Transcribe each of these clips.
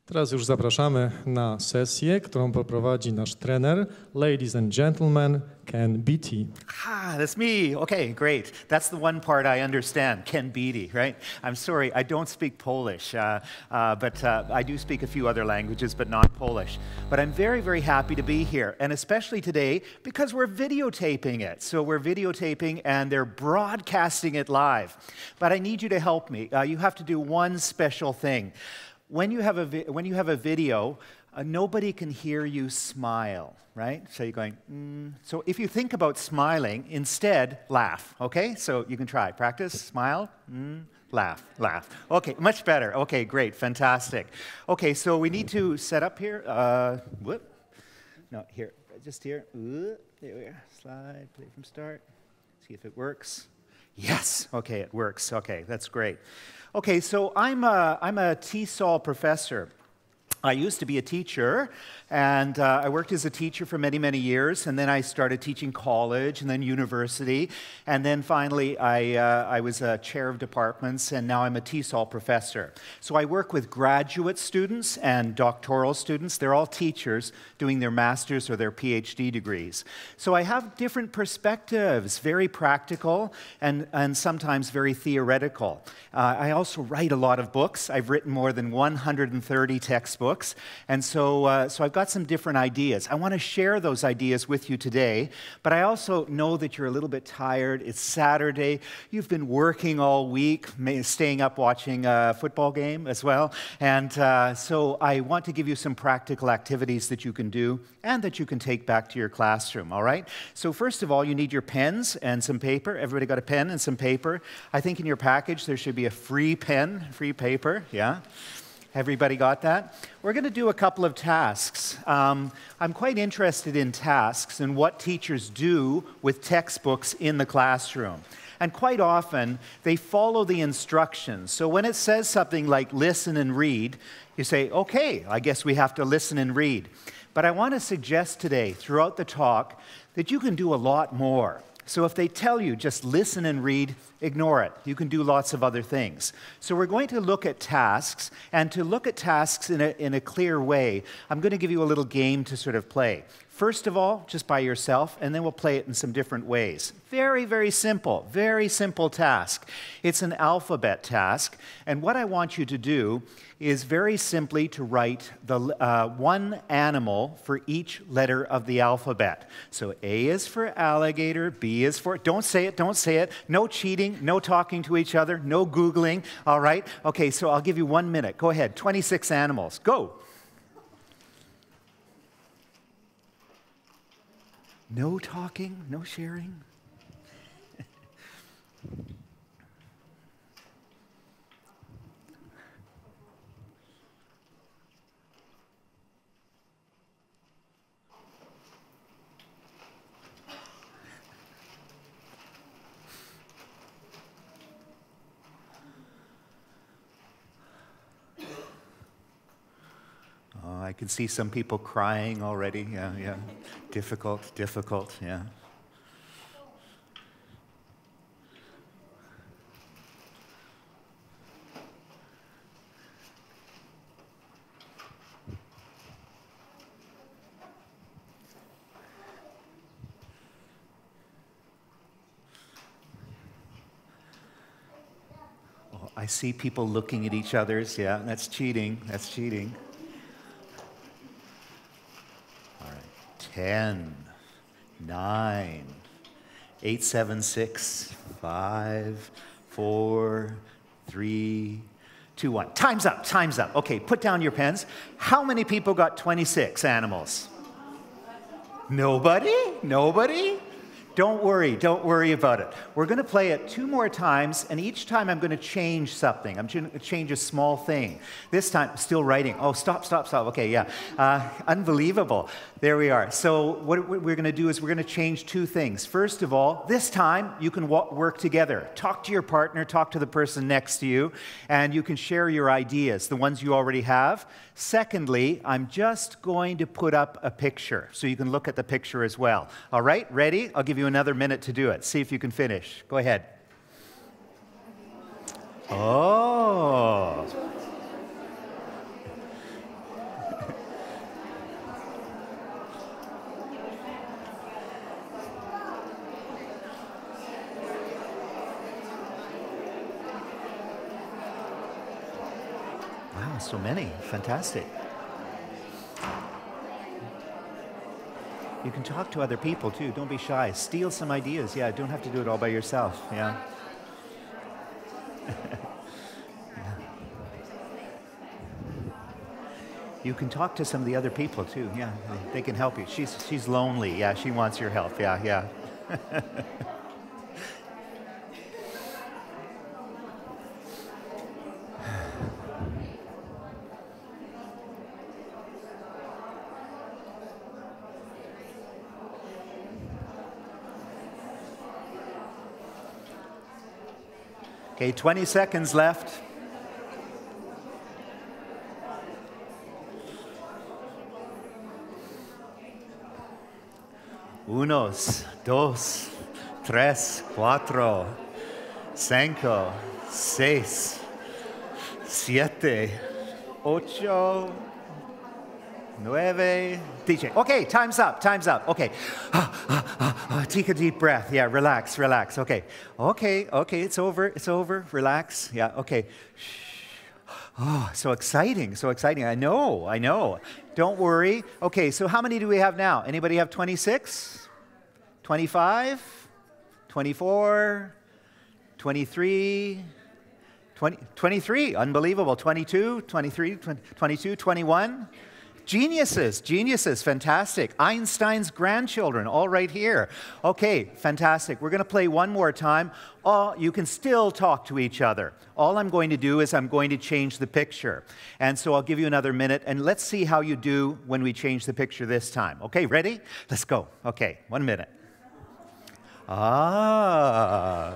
Teraz już zapraszamy na sesję, którą poprowadzi nasz trener, ladies and gentlemen, Beatty. That's me. Okay, great. That's the one part I understand, Beatty, right? I'm sorry, I don't speak Polish, but I do speak a few other languages, but not Polish. But I'm very, very happy to be here, and especially today because we're videotaping it. So we're videotaping, and they're broadcasting it live. But I need you to help me. You have to do one special thing. When you have a video, nobody can hear you smile, right? So you're going, So if you think about smiling, instead, laugh, okay? So you can try. Practice, smile, laugh, laugh. Okay, much better. Okay, great, fantastic. Okay, so we need to set up here. Whoop. No, here, just here. There we are. Slide, play from start. See if it works. Yes, okay, it works. Okay, that's great. Okay, so I'm a TESOL professor. I used to be a teacher, and I worked as a teacher for many, many years, and then I started teaching college and then university, and then finally I was a chair of departments, and now I'm a TESOL professor. So I work with graduate students and doctoral students. They're all teachers doing their master's or their PhD degrees. So I have different perspectives, very practical and sometimes very theoretical. I also write a lot of books. I've written more than 130 textbooks. And so I've got some different ideas. I want to share those ideas with you today, but I also know that you're a little bit tired. It's Saturday. You've been working all week, staying up watching a football game as well. And so I want to give you some practical activities that you can do and that you can take back to your classroom, all right? So first of all, you need your pens and some paper. Everybody got a pen and some paper? I think in your package there should be a free pen, free paper, yeah? Everybody got that? We're going to do a couple of tasks. I'm quite interested in tasks and what teachers do with textbooks in the classroom. And quite often, they follow the instructions. So when it says something like listen and read, you say, okay, I guess we have to listen and read. But I want to suggest today, throughout the talk, that you can do a lot more. So if they tell you just listen and read, ignore it. You can do lots of other things. So we're going to look at tasks, and to look at tasks in a clear way, I'm going to give you a little game to sort of play. First of all, just by yourself, and then we'll play it in some different ways. Very, very simple task. It's an alphabet task, and what I want you to do is very simply to write the one animal for each letter of the alphabet. So A is for alligator, B is for, don't say it, no cheating, no talking to each other, no Googling, all right? Okay, so I'll give you 1 minute. Go ahead, 26 animals, go. No talking, no sharing. Oh, I can see some people crying already. Yeah. Difficult, yeah. Oh, I see people looking at each other's. Yeah, that's cheating. 10, 9, 8, 7, 6, 5, 4, 3, 2, 1. Time's up. Okay, put down your pens. How many people got 26 animals? Nobody? Don't worry about it. We're going to play it 2 more times, and each time I'm going to change something. I'm going to change a small thing. This time, still writing. Oh, stop. Okay, yeah. Unbelievable. There we are. So what we're going to do is we're going to change 2 things. First of all, this time, you can work together. Talk to your partner, talk to the person next to you, and you can share your ideas, the ones you already have. Secondly, I'm just going to put up a picture, so you can look at the picture as well. All right, ready? I'll give you another minute to do it. See if you can finish. Go ahead. Oh. so many. Fantastic. You can talk to other people too. Don't be shy. Steal some ideas. Yeah, don't have to do it all by yourself. Yeah. Yeah. You can talk to some of the other people too. Yeah, they can help you. She's lonely. Yeah, she wants your help. Yeah, yeah. Okay, 20 seconds left. Unos, dos, tres, cuatro, cinco, seis, siete, ocho, nueve, DJ. Okay, time's up, time's up. Okay. Take a deep breath. Yeah, relax, relax. Okay. Okay, okay, it's over, it's over. Relax. Yeah, okay. Oh, so exciting, so exciting. I know, I know. Don't worry. Okay, so how many do we have now? Anybody have 26? 25? 24? 23? 23, unbelievable. 22, 23, 22, 21. Geniuses, geniuses, fantastic. Einstein's grandchildren, all right here. Okay, fantastic. We're going to play one more time. Oh, you can still talk to each other. All I'm going to do is I'm going to change the picture. And so I'll give you another minute, and let's see how you do when we change the picture this time. Okay, ready? Let's go. Okay, 1 minute. Ah.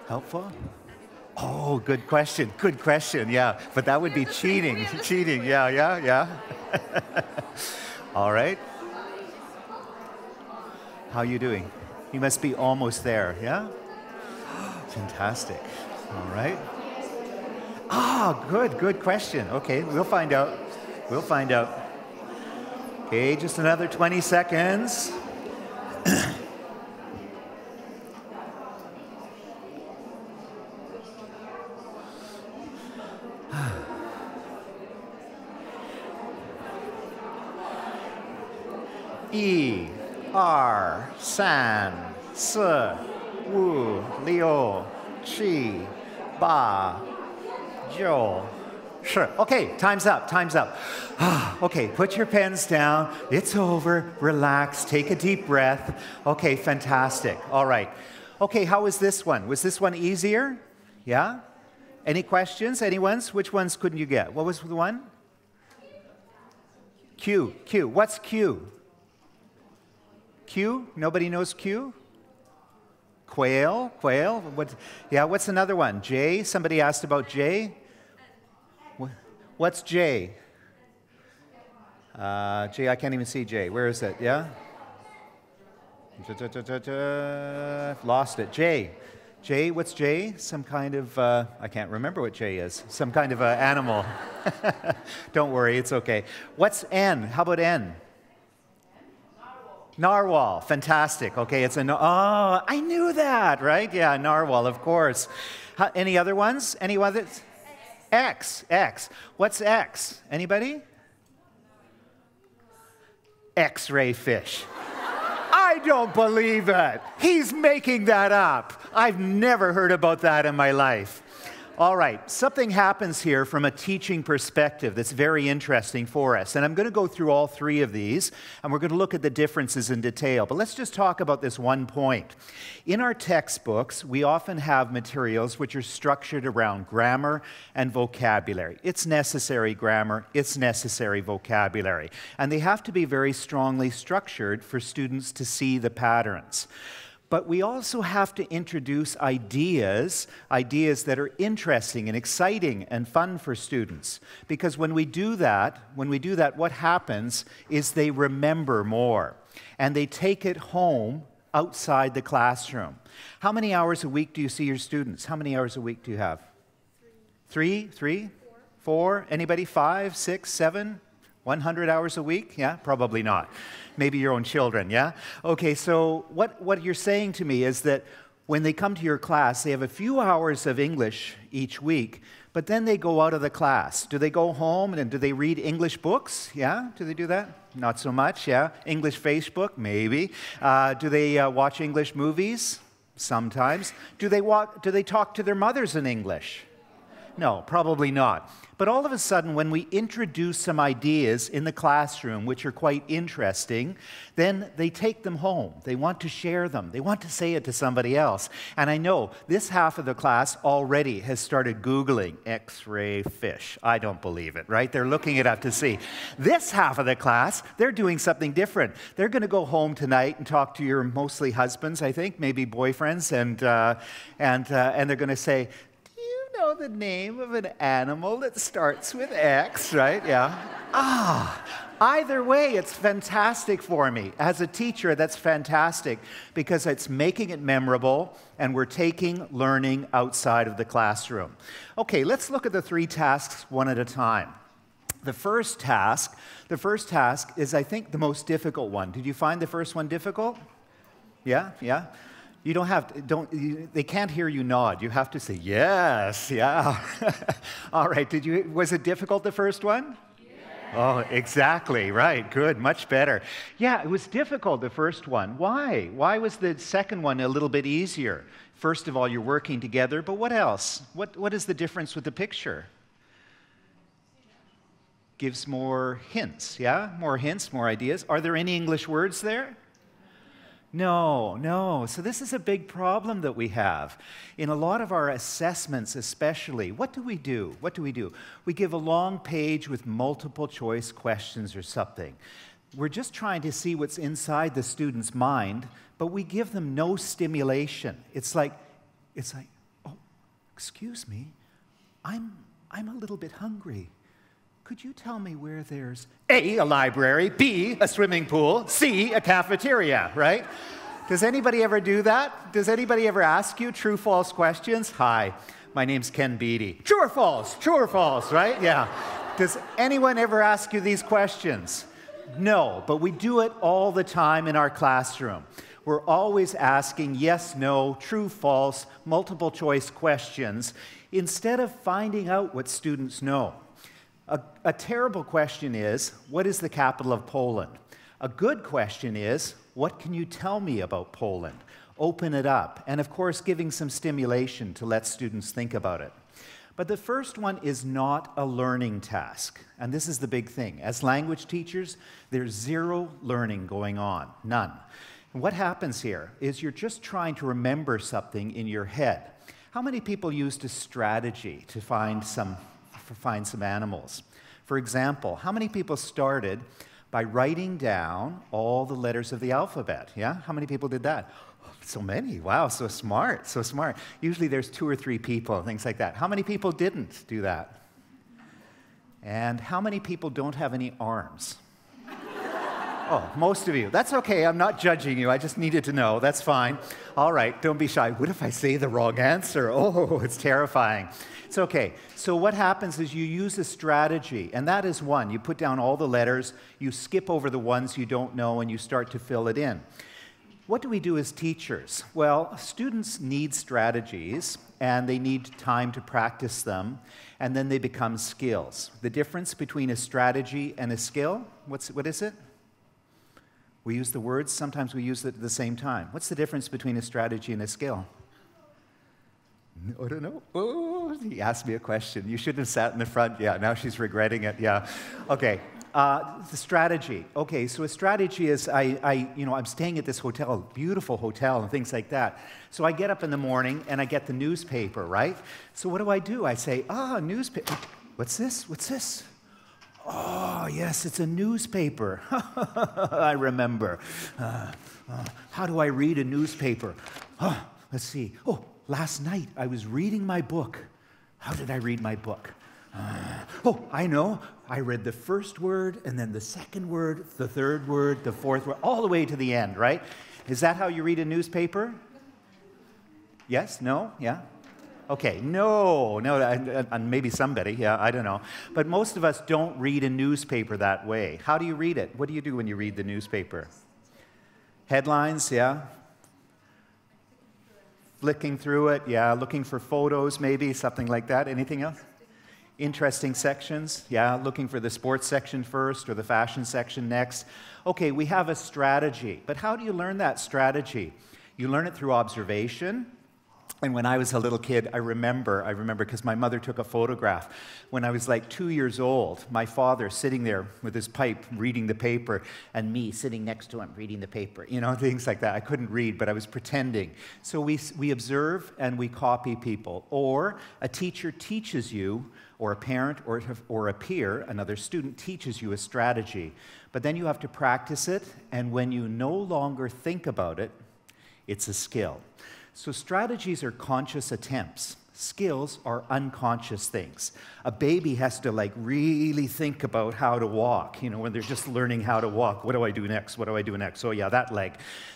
Helpful? Oh, good question. Good question. Yeah, but that would be cheating. Cheating. Yeah, yeah, yeah. All right. How are you doing? You must be almost there. Yeah? Fantastic. All right. Ah, good. Good question. Okay, we'll find out. We'll find out. Okay, just another 20 seconds. E, R, san, si, wu, liu, qi, ba, jiu, shi. Okay, time's up, time's up. Okay, put your pens down. It's over. Relax. Take a deep breath. Okay, fantastic. All right. Okay, how was this one? Was this one easier? Yeah? Any questions? Anyone's? Which ones couldn't you get? What was the one? Q. Q. What's Q? Q? Nobody knows Q? Quail? Quail? What? Yeah, what's another one? J? Somebody asked about J? What's J? J, I can't even see J. Where is it? Yeah? Lost it. J. J, what's J? Some kind of, I can't remember what J is. Some kind of animal. Don't worry, it's okay. What's N? How about N? Narwhal. Fantastic. Okay, it's a, oh, I knew that, right? Yeah, narwhal, of course. Any other ones? Any others? X. X. What's X? Anybody? X-ray fish. I don't believe it. He's making that up. I've never heard about that in my life. All right, something happens here from a teaching perspective that's very interesting for us. And I'm going to go through all three of these, and we're going to look at the differences in detail. But let's just talk about this one point. In our textbooks, we often have materials which are structured around grammar and vocabulary. It's necessary grammar, it's necessary vocabulary. And they have to be very strongly structured for students to see the patterns. But we also have to introduce ideas that are interesting and exciting and fun for students. Because when we do that, what happens is they remember more. And they take it home outside the classroom. How many hours a week do you see your students? How many hours a week do you have? Three? Four? Anybody? 5, 6, 7? 100 hours a week? Yeah, probably not. Maybe your own children, yeah? Okay, so what you're saying to me is that when they come to your class, they have a few hours of English each week, but then they go out of the class. Do they go home and do they read English books? Yeah? Do they do that? Not so much, yeah? English Facebook? Maybe. Do they watch English movies? Sometimes. Do they talk to their mothers in English? No, probably not. But all of a sudden, when we introduce some ideas in the classroom, which are quite interesting, then they take them home. They want to share them. They want to say it to somebody else. And I know this half of the class already has started Googling X-ray fish. I don't believe it, right? They're looking it up to see. This half of the class, they're doing something different. They're going to go home tonight and talk to your mostly husbands, I think, maybe boyfriends, and they're going to say, know the name of an animal that starts with X, right? Yeah. Either way, it's fantastic for me. As a teacher, that's fantastic because it's making it memorable and we're taking learning outside of the classroom. Okay, let's look at the 3 tasks one at a time. The first task is, I think, the most difficult one. Did you find the first one difficult? Yeah? You don't have to, they can't hear you nod. You have to say, yes, yeah. All right, was it difficult, the first one? Yes. Oh, exactly, right, good, much better. Yeah, it was difficult, the first one. Why? Why was the second one a little bit easier? First of all, you're working together, but what else? What is the difference with the picture? Gives more hints, yeah? More hints, more ideas. Are there any English words there? No. So this is a big problem that we have. In a lot of our assessments especially, what do we do? We give a long page with multiple choice questions or something. We're just trying to see what's inside the student's mind, but we give them no stimulation. It's like, oh, excuse me, I'm a little bit hungry. Could you tell me where there's A, a library, B, a swimming pool, C, a cafeteria, right? Does anybody ever do that? Does anybody ever ask you true, false questions? Hi, my name's Ken Beatty. True or false, right? Yeah. Does anyone ever ask you these questions? No, but we do it all the time in our classroom. We're always asking yes, no, true, false, multiple choice questions instead of finding out what students know. A terrible question is, what is the capital of Poland? A good question is, what can you tell me about Poland? Open it up. And of course, giving some stimulation to let students think about it. But the first one is not a learning task. And this is the big thing. As language teachers, there's 0 learning going on, none. And what happens here is you're just trying to remember something in your head. How many people used a strategy to find some animals? For example, how many people started by writing down all the letters of the alphabet? Yeah? How many people did that? Oh, so many. Wow, so smart, so smart. Usually there's 2 or 3 people, things like that. How many people didn't do that? And how many people don't have any arms? Oh, most of you. That's okay, I'm not judging you. I just needed to know. That's fine. All right, don't be shy. What if I say the wrong answer? Oh, it's terrifying. It's okay. So what happens is you use a strategy, and that is one. You put down all the letters, you skip over the ones you don't know, and you start to fill it in. What do we do as teachers? Well, students need strategies, and they need time to practice them, and then they become skills. The difference between a strategy and a skill, what is it? We use the words, sometimes we use it at the same time. What's the difference between a strategy and a skill? I don't know. Oh, he asked me a question. You should have sat in the front. Yeah, now she's regretting it. Yeah. Okay. The strategy. Okay, so a strategy is I'm staying at this hotel, beautiful hotel, and things like that. So I get up in the morning and I get the newspaper, right? So what do? I say, newspaper. What's this? Oh, yes, it's a newspaper. I remember. How do I read a newspaper? Let's see. Oh, last night I was reading my book. How did I read my book? Oh, I know. I read the first word, and then the second word, the third word, the fourth word, all the way to the end, right? Is that how you read a newspaper? Yes? No? Yeah? Okay, no, and maybe somebody, yeah, I don't know. But most of us don't read a newspaper that way. How do you read it? What do you do when you read the newspaper? Headlines, yeah? Flicking through it, yeah, looking for photos maybe, something like that. Anything else? Interesting sections, yeah, looking for the sports section first or the fashion section next. Okay, we have a strategy, but how do you learn that strategy? You learn it through observation. And when I was a little kid, I remember because my mother took a photograph. When I was like 2 years old, my father sitting there with his pipe reading the paper, and me sitting next to him reading the paper, you know, things like that. I couldn't read, but I was pretending. So we observe and we copy people. Or a teacher teaches you, or a parent or a peer, another student teaches you a strategy. But then you have to practice it, and when you no longer think about it, it's a skill. So strategies are conscious attempts. Skills are unconscious things. A baby has to like really think about how to walk, you know, when they're just learning how to walk. What do I do next? What do I do next? Oh yeah, that leg.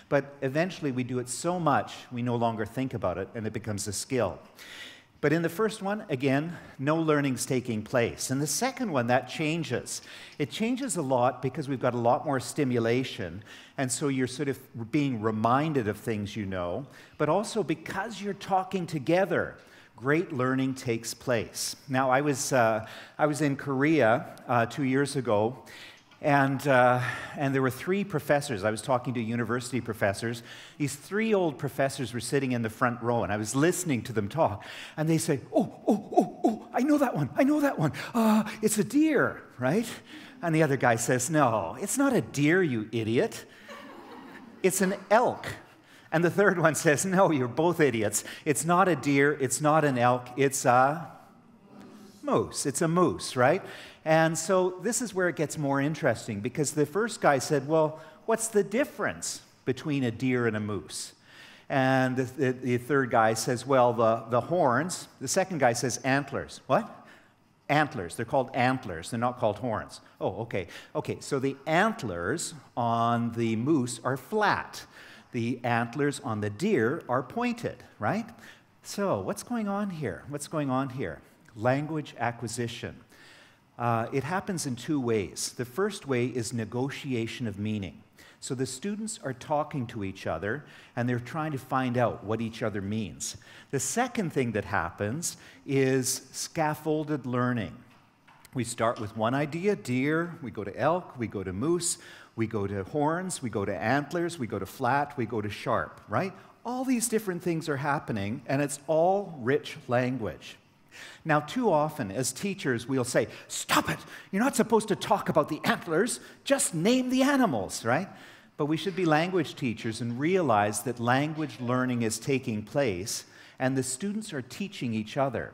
But eventually we do it so much, we no longer think about it, and it becomes a skill. But in the first one, again, no learning's taking place. In the second one, that changes. It changes a lot because we've got a lot more stimulation, and so you're sort of being reminded of things you know, but also because you're talking together, great learning takes place. Now, I was in Korea 2 years ago, and there were 3 professors. I was talking to university professors. These 3 old professors were sitting in the front row, and I was listening to them talk. And they say, oh, I know that one, it's a deer, right? And the other guy says, no, it's not a deer, you idiot. It's an elk. And the third one says, no, you're both idiots. It's not a deer, it's not an elk, it's a moose. It's a moose, right? And so this is where it gets more interesting, because the first guy said, well, what's the difference between a deer and a moose? And the third guy says, well, the horns. The second guy says antlers. What? Antlers. They're called antlers. They're not called horns. Oh, okay. Okay, so the antlers on the moose are flat. The antlers on the deer are pointed, right? So what's going on here? What's going on here? Language acquisition. It happens in 2 ways. The first way is negotiation of meaning. So the students are talking to each other, and they're trying to find out what each other means. The second thing that happens is scaffolded learning. We start with one idea, deer, we go to elk, we go to moose, we go to horns, we go to antlers, we go to flat, we go to sharp, right? All these different things are happening, and it's all rich language. Now, too often, as teachers, we'll say, stop it, you're not supposed to talk about the antlers, just name the animals, right? But we should be language teachers and realize that language learning is taking place, and the students are teaching each other.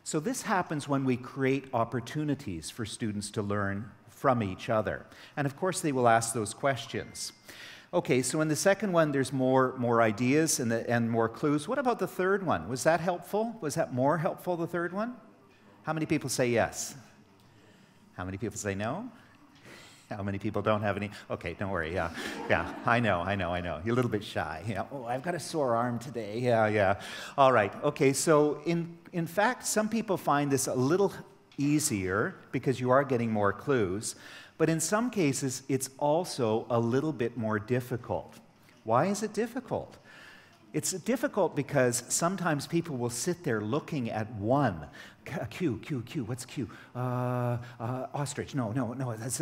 So this happens when we create opportunities for students to learn from each other. And of course, they will ask those questions. Okay, so in the second one, there's more ideas and more clues. What about the third one? Was that helpful? Was that more helpful, the third one? How many people say yes? How many people say no? How many people don't have any? Okay, don't worry, yeah. I know. You're a little bit shy. Yeah. Oh, I've got a sore arm today. Yeah. All right, okay, so in fact, some people find this a little easier because you are getting more clues. But in some cases, it's also a little bit more difficult. Why is it difficult? It's difficult because sometimes people will sit there looking at one. Q, what's Q? Ostrich, no, that's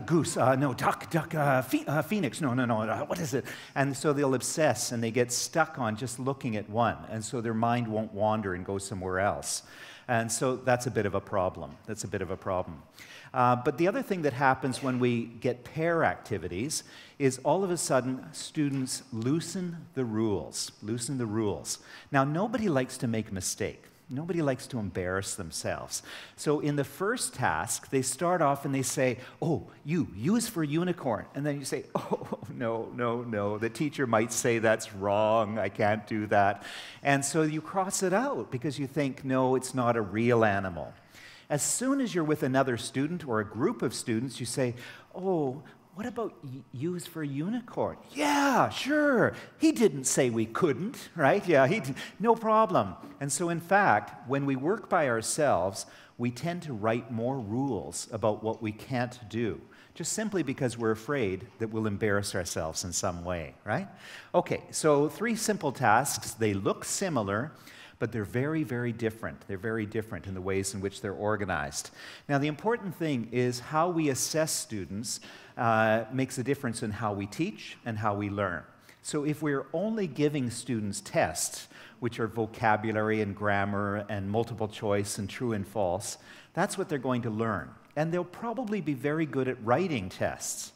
goose, no, duck, phoenix, no, what is it? And so they'll obsess and they get stuck on just looking at one. And so their mind won't wander and go somewhere else. And so that's a bit of a problem. But the other thing that happens when we get pair activities is all of a sudden students loosen the rules. Now, nobody likes to make a mistake. Nobody likes to embarrass themselves. So in the first task, they start off and they say, oh, U is for unicorn. And then you say, oh, no. The teacher might say that's wrong. I can't do that. And so you cross it out because you think, no, it's not a real animal. As soon as you're with another student or a group of students, you say, oh, what about U is for unicorn? Yeah, sure. He didn't say we couldn't, right? Yeah, no problem. And so in fact, when we work by ourselves, we tend to write more rules about what we can't do, just simply because we're afraid that we'll embarrass ourselves in some way, right? Okay, so 3 simple tasks. They look similar, but they're very, very different. They're very different in the ways in which they're organized. Now, the important thing is how we assess students makes a difference in how we teach and how we learn. So if we're only giving students tests, which are vocabulary and grammar and multiple choice and true and false, that's what they're going to learn. And they'll probably be very good at writing tests,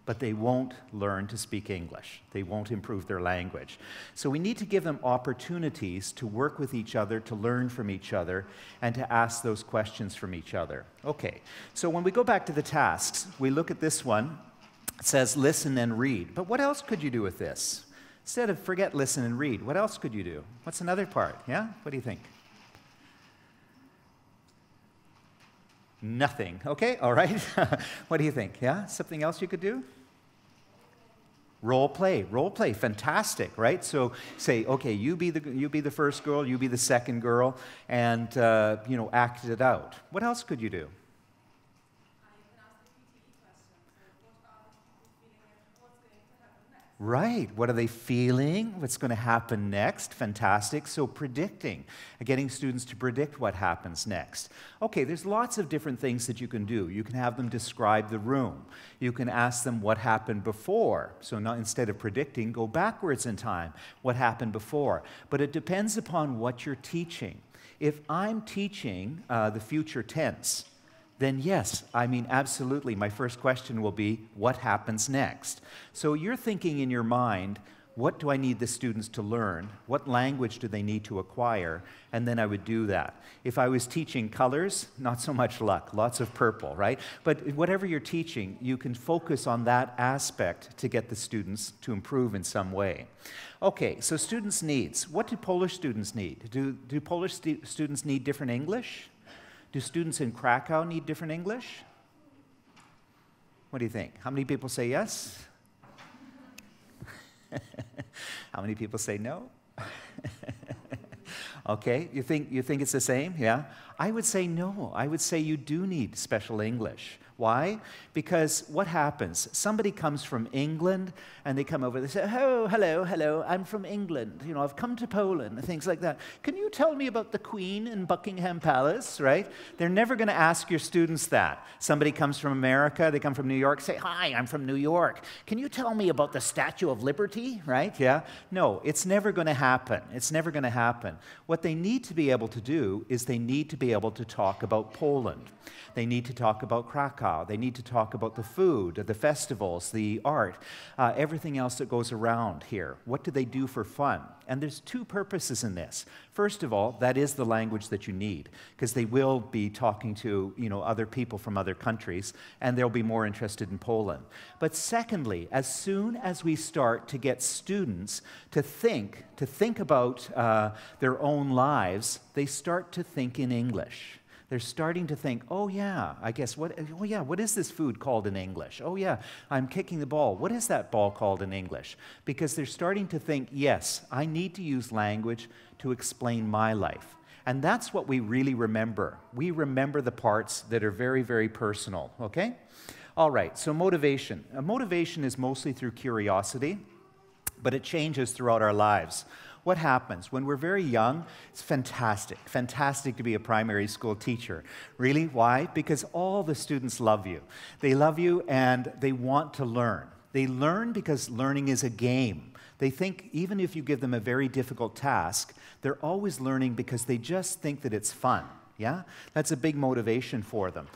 but they won't learn to speak English. They won't improve their language. So we need to give them opportunities to work with each other, to learn from each other, and to ask those questions from each other. Okay, so when we go back to the tasks, we look at this one. It says listen and read. But what else could you do with this? Instead of forget, listen, and read, what else could you do? What's another part? Yeah? What do you think? Nothing. Okay, all right. What do you think? Yeah, something else you could do? Role play. Role play, fantastic, right? So say, okay, you be the first girl, you be the second girl, and act it out. What else could you do? Right. What are they feeling? What's going to happen next? Fantastic. So predicting, getting students to predict what happens next. Okay, there's lots of different things that you can do. You can have them describe the room. You can ask them what happened before. So instead of predicting, go backwards in time. What happened before? But it depends upon what you're teaching. If I'm teaching the future tense, then yes, I mean, absolutely, my first question will be, what happens next? So you're thinking in your mind, what do I need the students to learn? What language do they need to acquire? And then I would do that. If I was teaching colors, not so much luck, lots of purple, right? But whatever you're teaching, you can focus on that aspect to get the students to improve in some way. Okay, so students' needs. What do Polish students need? Do Polish students need different English? Do students in Krakow need different English? What do you think? How many people say yes? How many people say no? Okay, you think it's the same? Yeah? I would say no. I would say you do need special English. Why? Because what happens? Somebody comes from England and they come over, they say, oh, hello, I'm from England. You know, I've come to Poland, and things like that. Can you tell me about the Queen in Buckingham Palace, right? They're never going to ask your students that. Somebody comes from America, they come from New York, say, hi, I'm from New York. Can you tell me about the Statue of Liberty, right? Yeah? No, it's never going to happen. It's never going to happen. What they need to be able to do is they need to be able to talk about Poland. They need to talk about Krakow. They need to talk about the food, the festivals, the art, everything else that goes around here. What do they do for fun? And there's 2 purposes in this. First of all, that is the language that you need, because they will be talking to, other people from other countries, and they'll be more interested in Poland. But secondly, as soon as we start to get students to think about their own lives, they start to think in English. They're starting to think, oh yeah, what is this food called in English? Oh yeah, I'm kicking the ball. What is that ball called in English? Because they're starting to think, yes, I need to use language to explain my life. And that's what we really remember. We remember the parts that are very, very personal, okay? All right, so motivation. Motivation is mostly through curiosity, but it changes throughout our lives. What happens? When we're very young, it's fantastic. Fantastic to be a primary school teacher. Really? Why? Because all the students love you. They love you and they want to learn. They learn because learning is a game. They think even if you give them a very difficult task, they're always learning because they just think that it's fun. Yeah? That's a big motivation for them.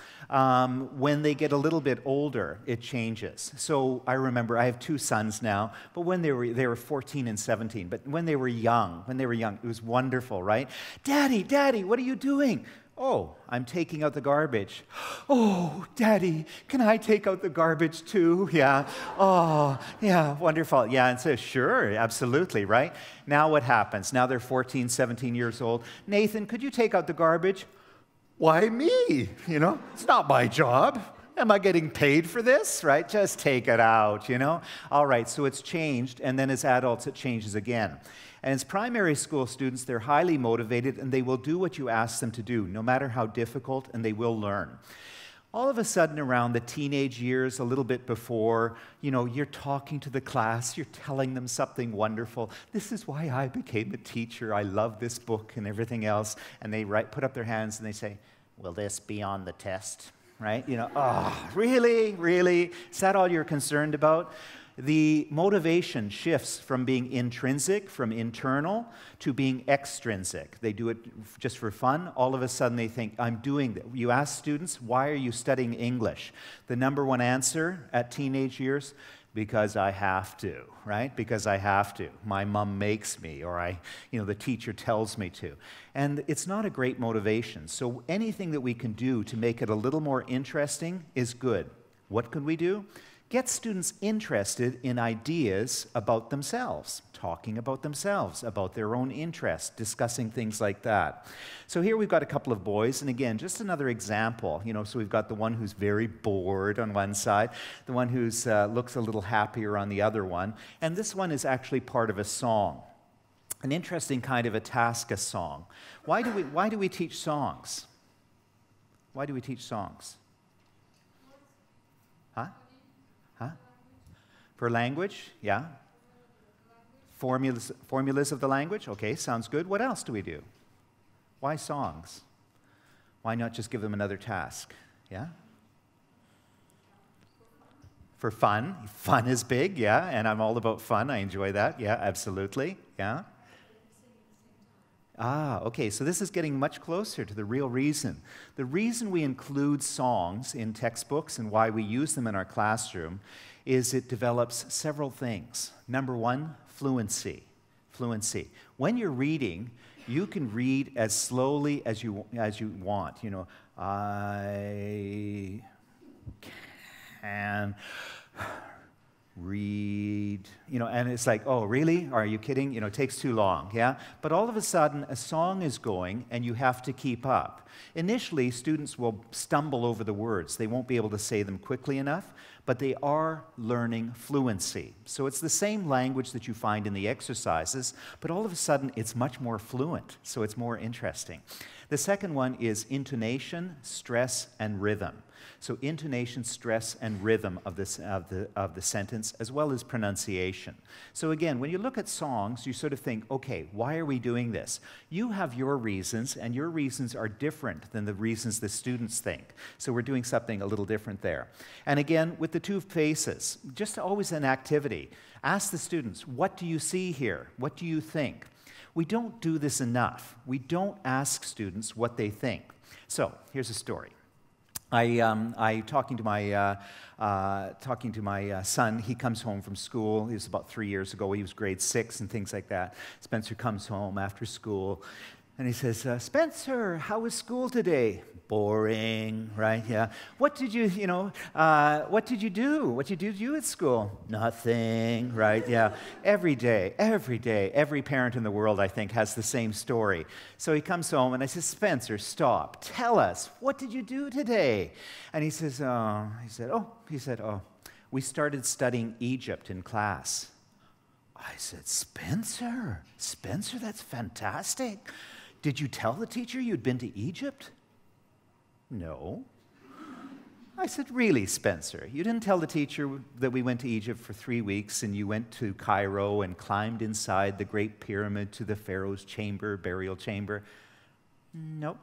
When they get a little bit older, it changes. So I remember, I have 2 sons now, but when they were 14 and 17, but when they were young, it was wonderful, right? Daddy, Daddy, what are you doing? Oh, I'm taking out the garbage. Oh, Daddy, can I take out the garbage too? Yeah. Oh, yeah, wonderful. Yeah, and so sure, absolutely, right? Now what happens? Now they're 14, 17 years old. Nathan, could you take out the garbage? Why me? You know, it's not my job. Am I getting paid for this, right? Just take it out, you know? All right, so it's changed, and then as adults, it changes again. And as primary school students, they're highly motivated, and they will do what you ask them to do, no matter how difficult, and they will learn. All of a sudden, around the teenage years, a little bit before, you know, you're talking to the class, you're telling them something wonderful. This is why I became a teacher. I love this book and everything else. And they put up their hands and they say, will this be on the test? Right? You know, oh, really? Really? Is that all you're concerned about? The motivation shifts from being intrinsic, from internal, to being extrinsic. They do it just for fun. All of a sudden they think, I'm doing that. You ask students, why are you studying English? The #1 answer at teenage years, because I have to, right? Because I have to. My mom makes me, or the teacher tells me to. And it's not a great motivation. So anything that we can do to make it a little more interesting is good. What can we do? Get students interested in ideas about themselves, talking about themselves, about their own interests, discussing things like that. So here we've got a couple of boys, and again, just another example. You know, so we've got the one who's very bored on one side, the one who looks a little happier on the other one, and this one is actually part of a song, an interesting kind of a Tasca song. Why do we teach songs? Why do we teach songs? Huh? Huh? For language, yeah. Formulas of the language, okay, sounds good. What else do we do? Why songs? Why not just give them another task? Yeah? For fun. Fun is big, yeah, and I'm all about fun. I enjoy that, yeah, absolutely, yeah. Ah, okay, so this is getting much closer to the real reason. The reason we include songs in textbooks and why we use them in our classroom is it develops several things. #1, fluency. Fluency. When you're reading, you can read as slowly as you want. You know, I can read, you know, and it's like, oh, really? Are you kidding? You know, it takes too long, yeah? But all of a sudden, a song is going, and you have to keep up. Initially, students will stumble over the words. They won't be able to say them quickly enough, but they are learning fluency. So it's the same language that you find in the exercises, but all of a sudden, it's much more fluent, so it's more interesting. The second one is intonation, stress, and rhythm. So intonation, stress, and rhythm of the sentence, as well as pronunciation. So again, when you look at songs, you sort of think, okay, why are we doing this? You have your reasons, and your reasons are different than the reasons the students think. So we're doing something a little different there. And again, with the 2 phases, just always an activity. Ask the students, what do you see here? What do you think? We don't do this enough. We don't ask students what they think. So here's a story. Talking to my son. He comes home from school. It was about 3 years ago. He was grade 6 and things like that. Spencer comes home after school, and he says, Spencer, how was school today? Boring, right? Yeah. What did you do? What did you do at school? Nothing, right? Yeah. Every day, every parent in the world, I think, has the same story. So he comes home, and I said, Spencer, stop. Tell us, what did you do today? And he says, we started studying Egypt in class. I said, Spencer, that's fantastic. Did you tell the teacher you'd been to Egypt? No. I said, really, Spencer? You didn't tell the teacher that we went to Egypt for 3 weeks and you went to Cairo and climbed inside the Great Pyramid to the Pharaoh's chamber, burial chamber? Nope.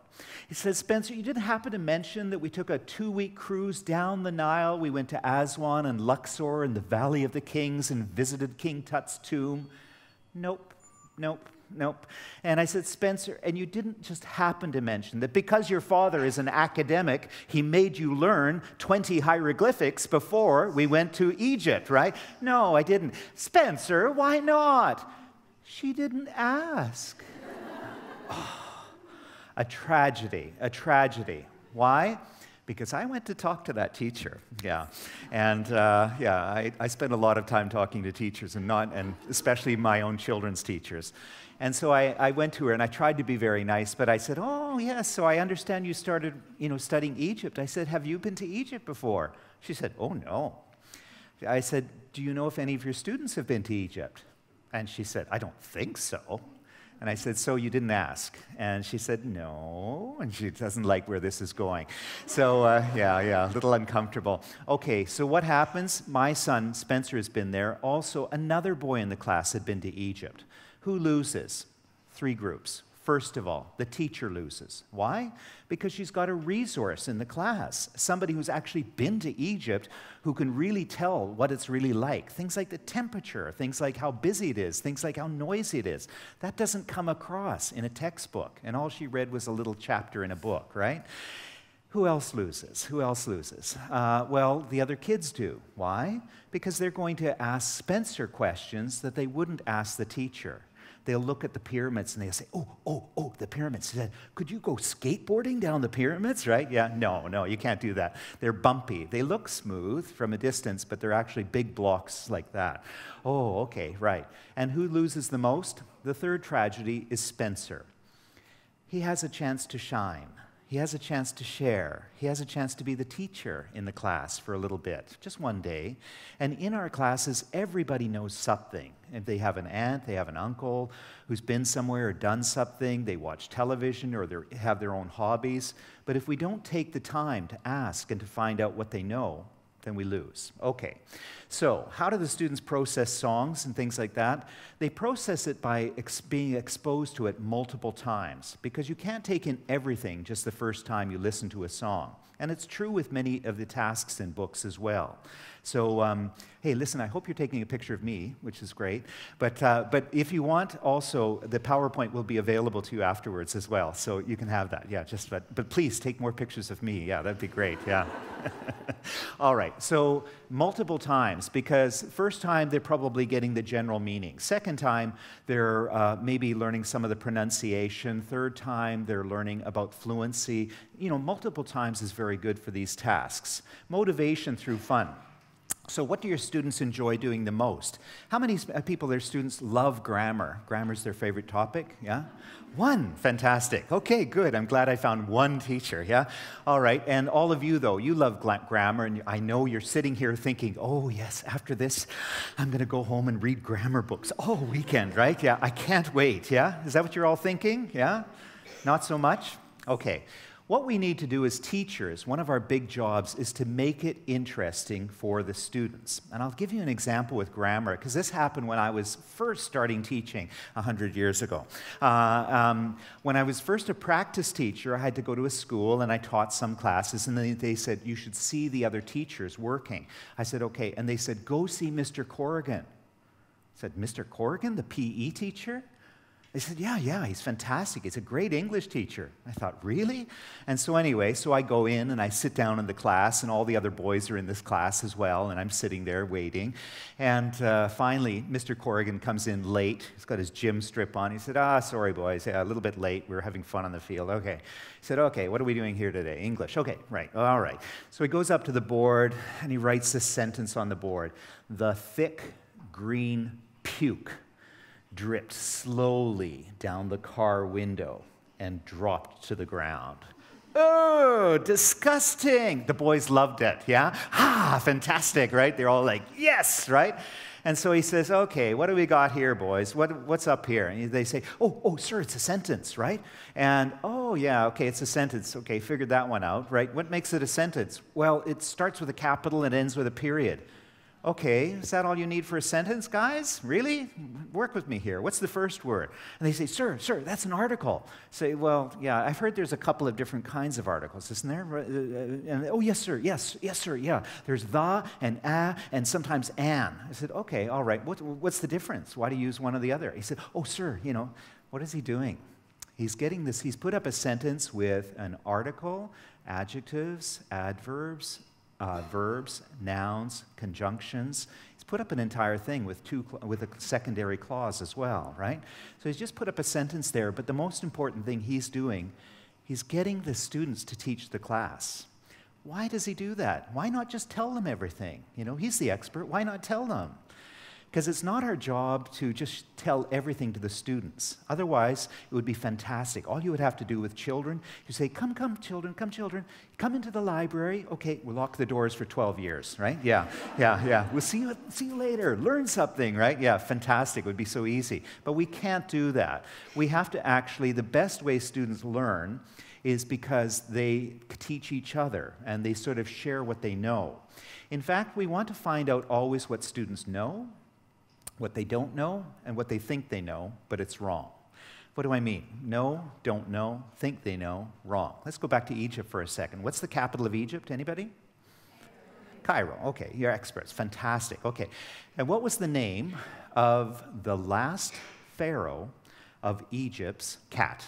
He says, Spencer, you didn't happen to mention that we took a 2-week cruise down the Nile. We went to Aswan and Luxor and the Valley of the Kings and visited King Tut's tomb? Nope. nope. And I said, Spencer, and you didn't just happen to mention that because your father is an academic, he made you learn 20 hieroglyphics before we went to Egypt, right? No, I didn't. Spencer, why not? She didn't ask. Oh, a tragedy, a tragedy. Why? Because I went to talk to that teacher, yeah. And I spent a lot of time talking to teachers and especially my own children's teachers. And so I went to her and I tried to be very nice, but I said, oh yes, so I understand you started, studying Egypt. I said, have you been to Egypt before? She said, oh no. I said, do you know if any of your students have been to Egypt? And she said, I don't think so. And I said, so you didn't ask? And she said, no, and she doesn't like where this is going. So, a little uncomfortable. Okay, so what happens? My son, Spencer, has been there. Also, another boy in the class had been to Egypt. Who loses? 3 groups. First of all, the teacher loses. Why? Because she's got a resource in the class, somebody who's actually been to Egypt who can really tell what it's really like. Things like the temperature, things like how busy it is, things like how noisy it is. That doesn't come across in a textbook, and all she read was a little chapter in a book, right? Who else loses? Who else loses? Well, the other kids do. Why? Because they're going to ask Spencer questions that they wouldn't ask the teacher. They'll look at the pyramids and they'll say, oh, the pyramids. He said, could you go skateboarding down the pyramids, right? Yeah, no, you can't do that. They're bumpy. They look smooth from a distance, but they're actually big blocks like that. Oh, okay, right. And who loses the most? The third tragedy is Spencer. He has a chance to shine. He has a chance to share. He has a chance to be the teacher in the class for a little bit, just one day. And in our classes, everybody knows something. If they have an aunt, they have an uncle who's been somewhere or done something, they watch television or they have their own hobbies. But if we don't take the time to ask and to find out what they know, then we lose. Okay, so how do the students process songs and things like that? They process it by being exposed to it multiple times, because you can't take in everything just the first time you listen to a song. And it's true with many of the tasks in books as well. So, hey, listen, I hope you're taking a picture of me, which is great. But if you want, also, the PowerPoint will be available to you afterwards as well. So you can have that, yeah. But please take more pictures of me. Yeah, that'd be great, yeah. All right, so multiple times, because first time they're probably getting the general meaning. Second time, they're maybe learning some of the pronunciation. Third time, they're learning about fluency. Multiple times is very good for these tasks. Motivation through fun. So what do your students enjoy doing the most? How many people, their students, love grammar? Grammar's their favorite topic, yeah? 1, fantastic. Okay, good. I'm glad I found 1 teacher, yeah? All right, and all of you, though, you love grammar, and I know you're sitting here thinking, oh, yes, after this, I'm going to go home and read grammar books all weekend, right? Yeah, I can't wait, yeah? Is that what you're all thinking, yeah? Not so much? Okay. What we need to do as teachers, one of our big jobs, is to make it interesting for the students. And I'll give you an example with grammar, because this happened when I was first starting teaching 100 years ago. When I was first a practice teacher, I had to go to a school, and I taught some classes, and they said, you should see the other teachers working. I said, okay. And they said, go see Mr. Corrigan. I said, Mr. Corrigan, the PE teacher? They said, yeah, he's fantastic. He's a great English teacher. I thought, really? And so anyway, so I go in and I sit down in the class, and all the other boys are in this class as well, and I'm sitting there waiting. And finally, Mr. Corrigan comes in late. He's got his gym strip on. He said, sorry, boys, a little bit late. We were having fun on the field. Okay. He said, okay, what are we doing here today? English. Okay, right, all right. So he goes up to the board, and he writes this sentence on the board. The thick green puke dripped slowly down the car window and dropped to the ground. Oh, disgusting. The boys loved it, yeah? Fantastic, right? They're all like, yes, right? And so he says, okay, what do we got here, boys? What's up here? And they say, oh, sir, it's a sentence, right? And, oh, yeah, okay, it's a sentence. Okay, figured that one out, right? What makes it a sentence? Well, it starts with a capital and ends with a period. Okay, is that all you need for a sentence, guys? Really? Work with me here. What's the first word? And they say, sir, that's an article. Say, well, yeah, I've heard there's a couple of different kinds of articles, isn't there? And, oh, yes, sir, yes, sir, yeah. There's the and a and sometimes an. I said, okay, all right, what's the difference? Why do you use one or the other? He said, oh, sir, What is he doing? He's getting this, he's put up a sentence with an article, adjectives, adverbs, verbs, nouns, conjunctions. He's put up an entire thing with a secondary clause as well, right? So he's just put up a sentence there, but the most important thing he's doing, he's getting the students to teach the class. Why does he do that? Why not just tell them everything? You know, he's the expert, why not tell them? Because it's not our job to just tell everything to the students. Otherwise, it would be fantastic. All you would have to do with children, you say, come children, come into the library. Okay, we'll lock the doors for 12 years, right? Yeah. We'll see you later. Learn something, right? Yeah, fantastic. It would be so easy. But we can't do that. We have to actually, the best way students learn is because they teach each other and they sort of share what they know. In fact, we want to find out always what students know, what they don't know, and what they think they know, but it's wrong. What do I mean? Know, don't know, think they know, wrong. Let's go back to Egypt for a second. What's the capital of Egypt? Anybody? Cairo. Okay, you're experts. Fantastic. Okay. And what was the name of the last pharaoh of Egypt's cat?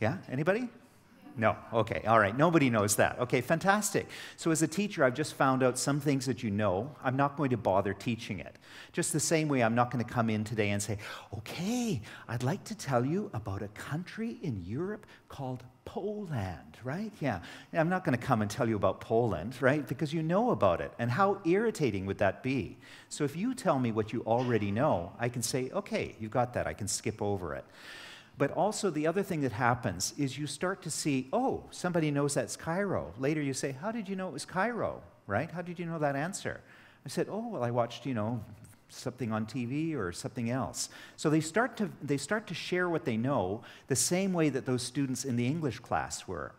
Yeah? Anybody? No. Okay. All right. Nobody knows that. Okay. Fantastic. So as a teacher, I've just found out some things that you know. I'm not going to bother teaching it. Just the same way I'm not going to come in today and say, okay, I'd like to tell you about a country in Europe called Poland, right? Yeah. I'm not going to come and tell you about Poland, right? Because you know about it. And how irritating would that be? So if you tell me what you already know, I can say, okay, you got that. I can skip over it. But also the other thing that happens is you start to see, oh, somebody knows that's Cairo. Later you say, how did you know it was Cairo, right? How did you know that answer? I said, oh, well, I watched, you know, something on TV or something else. So they start to share what they know the same way that those students in the English class were.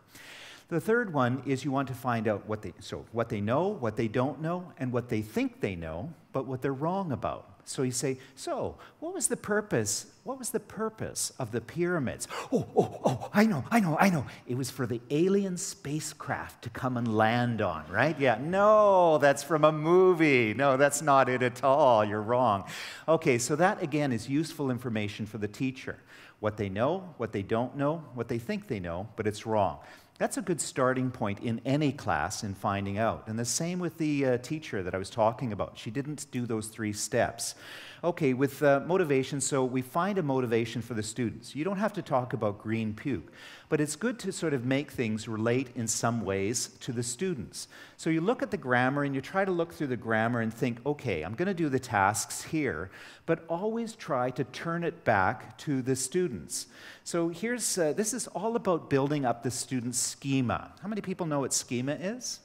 The third one is you want to find out what they know, what they don't know, and what they think they know, but what they're wrong about. So you say, so what was the purpose? What was the purpose of the pyramids? Oh, I know. It was for the alien spacecraft to come and land on, right? Yeah, no, that's from a movie. No, that's not it at all. You're wrong. Okay, so that again is useful information for the teacher. What they know, what they don't know, what they think they know, but it's wrong. That's a good starting point in any class in finding out. And the same with the teacher that I was talking about. She didn't do those 3 steps. Okay, with motivation, so we find a motivation for the students. You don't have to talk about green puke, but it's good to sort of make things relate in some ways to the students. So you look at the grammar and you try to look through the grammar and think, okay, I'm going to do the tasks here, but always try to turn it back to the students. So here's, this is all about building up the student's schema. How many people know what schema is?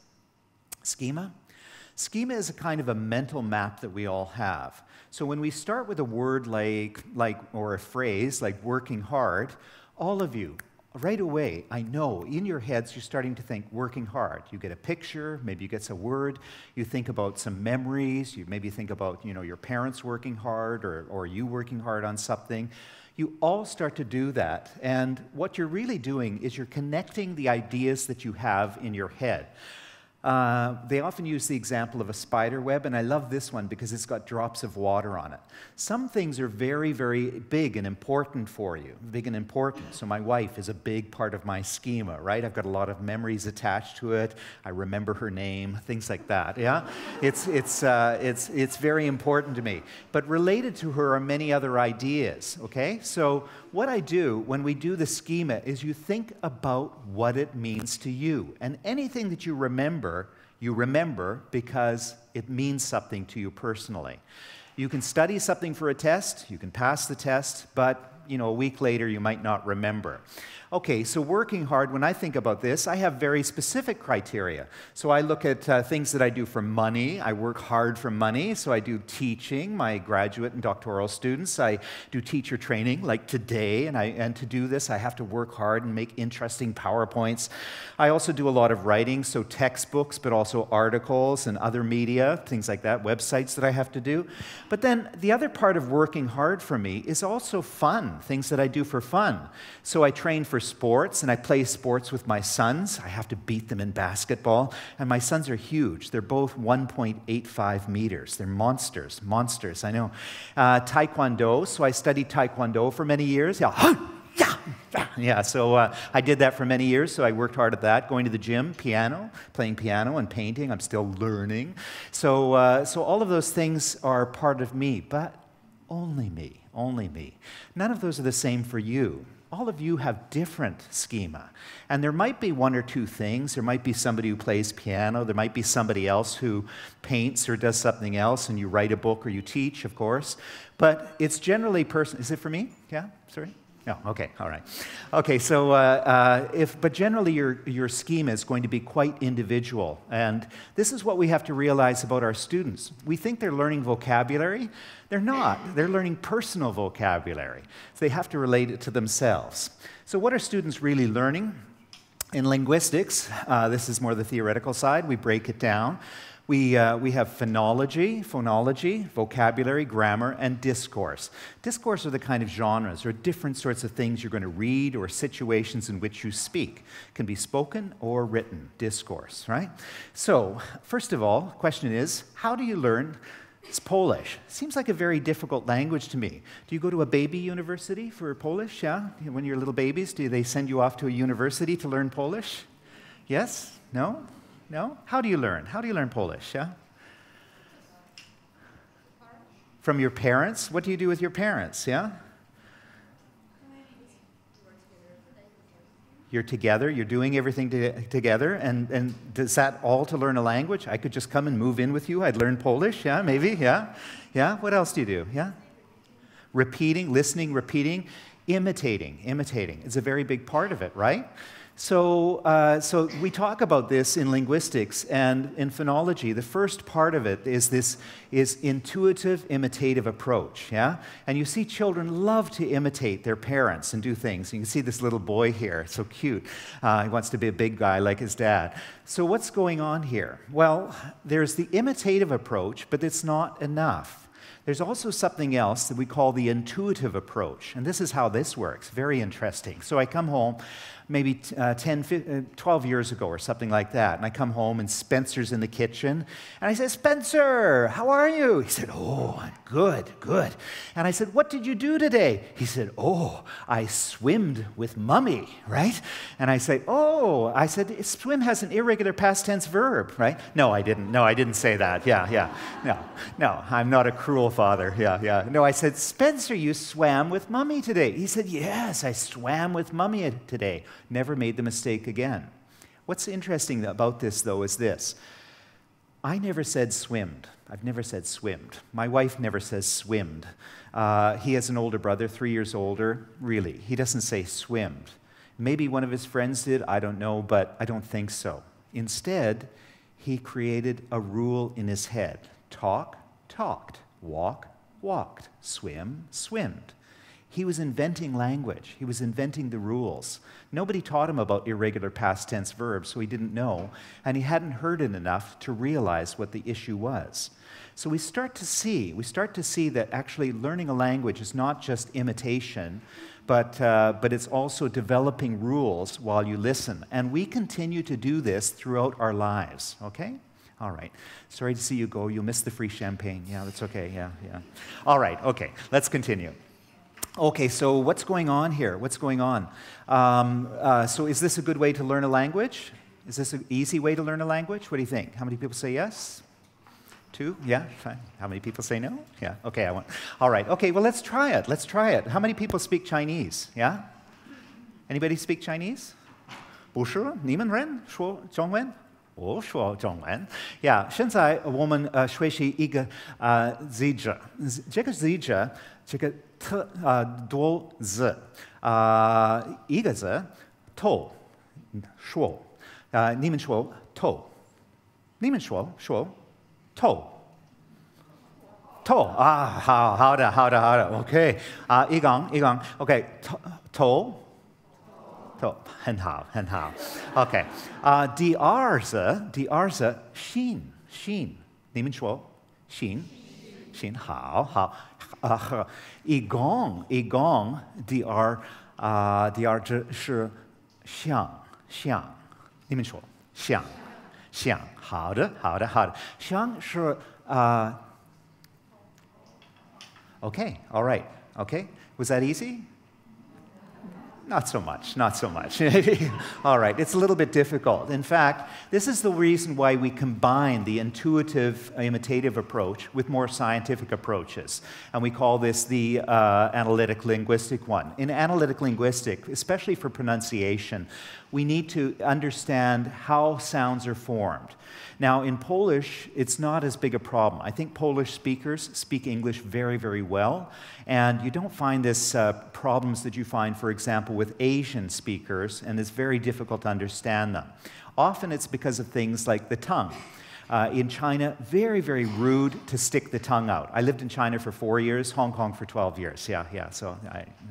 Schema? Schema is a kind of a mental map that we all have. So when we start with a word or a phrase like working hard, all of you, right away, I know, in your heads, you're starting to think working hard. You get a picture, maybe you get a word, you think about some memories, you maybe think about, you know, your parents working hard or you working hard on something. You all start to do that, and what you're really doing is you're connecting the ideas that you have in your head. They often use the example of a spider web, and I love this one because it's got drops of water on it. Some things are very, very big and important for you, big and important. So my wife is a big part of my schema, right? I've got a lot of memories attached to it. I remember her name, things like that, yeah? It's very important to me. But related to her are many other ideas, okay? So what I do when we do the schema is you think about what it means to you. And anything that you remember because it means something to you personally. You can study something for a test, you can pass the test, but you know, a week later you might not remember. Okay, so working hard, when I think about this, I have very specific criteria. So I look at things that I do for money. I work hard for money, so I do teaching, my graduate and doctoral students. I do teacher training, like today, and to do this, I have to work hard and make interesting PowerPoints. I also do a lot of writing, so textbooks, but also articles and other media, things like that, websites that I have to do. But then the other part of working hard for me is also fun. things that I do for fun. So I train for sports, and I play sports with my sons. I have to beat them in basketball, and my sons are huge. They're both 1.85 meters. They're monsters, I know. Taekwondo, so I studied Taekwondo for many years. Yeah, so I did that for many years, so I worked hard at that. Going to the gym, piano, playing piano and painting. I'm still learning. So all of those things are part of me, but only me, only me. None of those are the same for you. All of you have different schema. And there might be one or two things. There might be somebody who plays piano. There might be somebody else who paints or does something else, and you write a book or you teach, of course. But it's generally personal. Is it for me? Yeah? Sorry? No, okay, all right. Okay, so but generally your schema is going to be quite individual, and this is what we have to realize about our students. We think they're learning vocabulary. They're not. They're learning personal vocabulary. So they have to relate it to themselves. So what are students really learning? In linguistics, this is more the theoretical side. We break it down. We have phonology, vocabulary, grammar, and discourse. Discourse are the kind of genres or different sorts of things you're going to read or situations in which you speak. It can be spoken or written, discourse, right? So, first of all, the question is, how do you learn Polish? Seems like a very difficult language to me. Do you go to a baby university for Polish, yeah? When you're little babies, do they send you off to a university to learn Polish? Yes? No? No? How do you learn? How do you learn Polish, yeah? From your parents? What do you do with your parents, yeah? You're together, you're doing everything together, and does that all to learn a language? I could just come and move in with you, I'd learn Polish, yeah, maybe, yeah? Yeah, what else do you do, yeah? Repeating, listening, repeating, imitating. It's a very big part of it, right? So we talk about this in linguistics and in phonology. The first part of it is intuitive, imitative approach, yeah? And you see children love to imitate their parents and do things. You can see this little boy here, so cute. He wants to be a big guy like his dad. So what's going on here? Well, there's the imitative approach, but it's not enough. There's also something else that we call the intuitive approach, and this is how this works. Very interesting. So I come home maybe 12 years ago or something like that, and I come home and Spencer's in the kitchen, and I said, "Spencer, how are you?" He said, "Oh, I'm good, good." And I said, "What did you do today?" He said, "Oh, I swimmed with Mummy," right? And I say, "Oh," I said, "swim has an irregular past tense verb," right? No, I didn't. No, I didn't say that. Yeah. No, I'm not a cruel father. Yeah. No, I said, "Spencer, you swam with Mummy today." He said, "Yes, I swam with Mummy today." Never made the mistake again. What's interesting about this, though, is this. I never said swimmed. I've never said swimmed. My wife never says swimmed. He has an older brother, 3 years older. Really, he doesn't say swimmed. Maybe one of his friends did, I don't know, but I don't think so. Instead, he created a rule in his head. Talk, talked. Walk, walked. Swim, swimmed. He was inventing language. He was inventing the rules. Nobody taught him about irregular past tense verbs, so he didn't know, and he hadn't heard it enough to realize what the issue was. So we start to see that actually learning a language is not just imitation, but it's also developing rules while you listen. And we continue to do this throughout our lives, okay? All right. Sorry to see you go. You'll miss the free champagne. Yeah, that's okay. Yeah. All right. Okay. Let's continue. Okay, so what's going on here? What's going on? So is this a good way to learn a language? Is this an easy way to learn a language? What do you think? How many people say yes? 2? Yeah, fine. How many people say no? Yeah, okay, I want. All right, okay, well, let's try it. Let's try it. How many people speak Chinese? Yeah? Anybody speak Chinese? 不是你们人说中文？我说中文。Yeah， 现在我们学习一个字，这个字这个多字一个字头说你们说头，你们说头啊，好的 ，OK 一杠 OK 头。很好 ，OK 第二字心，你们说心好，一共第二是像，你们说像，好的。像是Okay, all right. Okay, was that easy? Not so much. All right, it's a little bit difficult. In fact, this is the reason why we combine the intuitive, imitative approach with more scientific approaches. And we call this the analytic linguistic one. In analytic linguistic, especially for pronunciation, we need to understand how sounds are formed. Now, in Polish, it's not as big a problem. I think Polish speakers speak English very, very well, and you don't find this problems that you find, for example, with Asian speakers, and it's very difficult to understand them. Often it's because of things like the tongue. In China, very, very rude to stick the tongue out. I lived in China for 4 years, Hong Kong for 12 years. So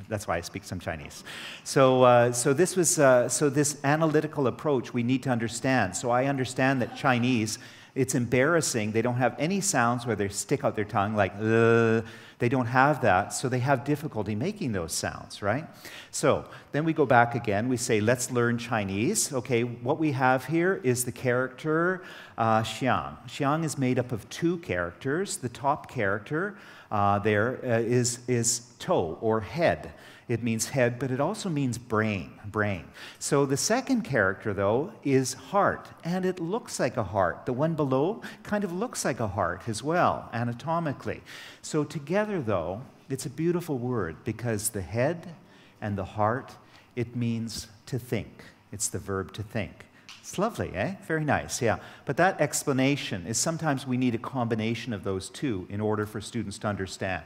that's why I speak some Chinese. So this analytical approach we need to understand. So I understand that Chinese, it's embarrassing. They don't have any sounds where they stick out their tongue like they don't have that, so they have difficulty making those sounds, right? So then we go back again. We say, let's learn Chinese. Okay, what we have here is the character xiang. Xiang is made up of 2 characters. The top character is toe or head. It means head, but it also means brain. So the second character, though, is heart, and it looks like a heart. The one below kind of looks like a heart as well, anatomically. So together, though, it's a beautiful word because the head and the heart, it means to think. It's the verb to think. It's lovely, eh? Very nice, yeah. But that explanation is sometimes we need a combination of those two in order for students to understand.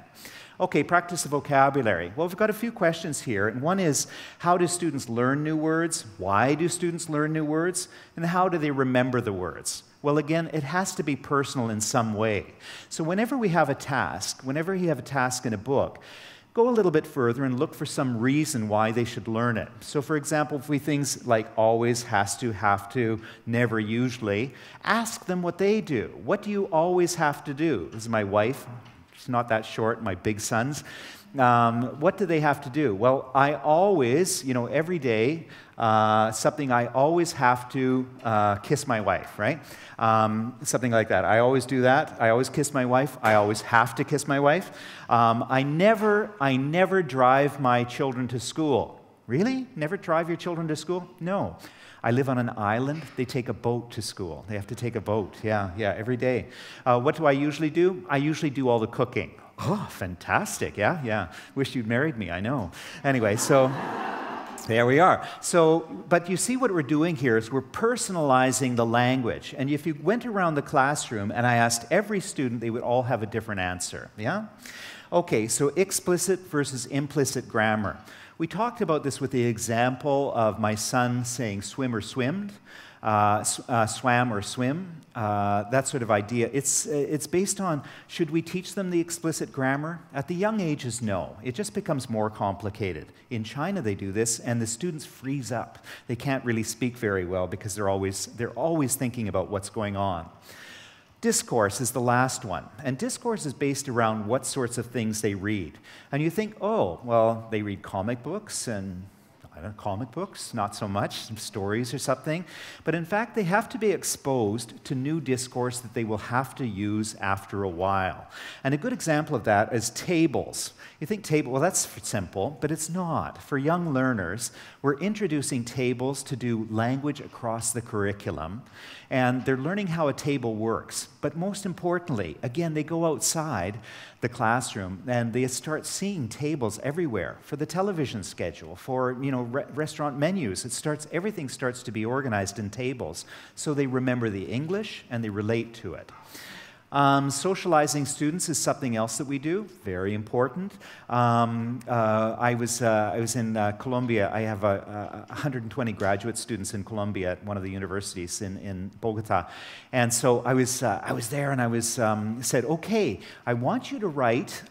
Okay, practice the vocabulary. Well, we've got a few questions here, and one is, how do students learn new words? Why do students learn new words? And how do they remember the words? Well, again, it has to be personal in some way. So whenever we have a task, whenever you have a task in a book, go a little bit further and look for some reason why they should learn it. So for example, if we things like always, has to, have to, never, usually, ask them what they do. What do you always have to do? This is my wife. She's not that short, my big sons. What do they have to do? Well, I always, every day, something I always have to kiss my wife, right? Something like that. I always do that. I always kiss my wife. I always have to kiss my wife. I never drive my children to school. Really? Never drive your children to school? No. I live on an island. They take a boat to school. They have to take a boat. Yeah, every day. What do I usually do? I usually do all the cooking. Oh, fantastic. Yeah. Wish you'd married me, I know. Anyway, so there we are. But you see what we're doing here is we're personalizing the language. And if you went around the classroom and I asked every student, they would all have a different answer. Yeah? Okay, so explicit versus implicit grammar. We talked about this with the example of my son saying swim or swimmed, swam or swim, that sort of idea. It's based on, should we teach them the explicit grammar? At the young ages, no. It just becomes more complicated. In China, they do this, and the students freeze up. They can't really speak very well because they're always thinking about what's going on. Discourse is the last one, and discourse is based around what sorts of things they read. And you think, oh, well, they read comic books, and I don't know, comic books, not so much, some stories or something. But in fact, they have to be exposed to new discourse that they will have to use after a while. And a good example of that is tables. You think well, that's simple, but it's not. For young learners, we're introducing tables to do language across the curriculum, and they're learning how a table works. But most importantly, again, they go outside the classroom and they start seeing tables everywhere for the television schedule, for restaurant menus. Everything starts to be organized in tables, so they remember the English and they relate to it. Socializing students is something else that we do, very important. I was in Colombia. I have 120 graduate students in Colombia at one of the universities in Bogota. And so I was there and I was said, okay, I want you to write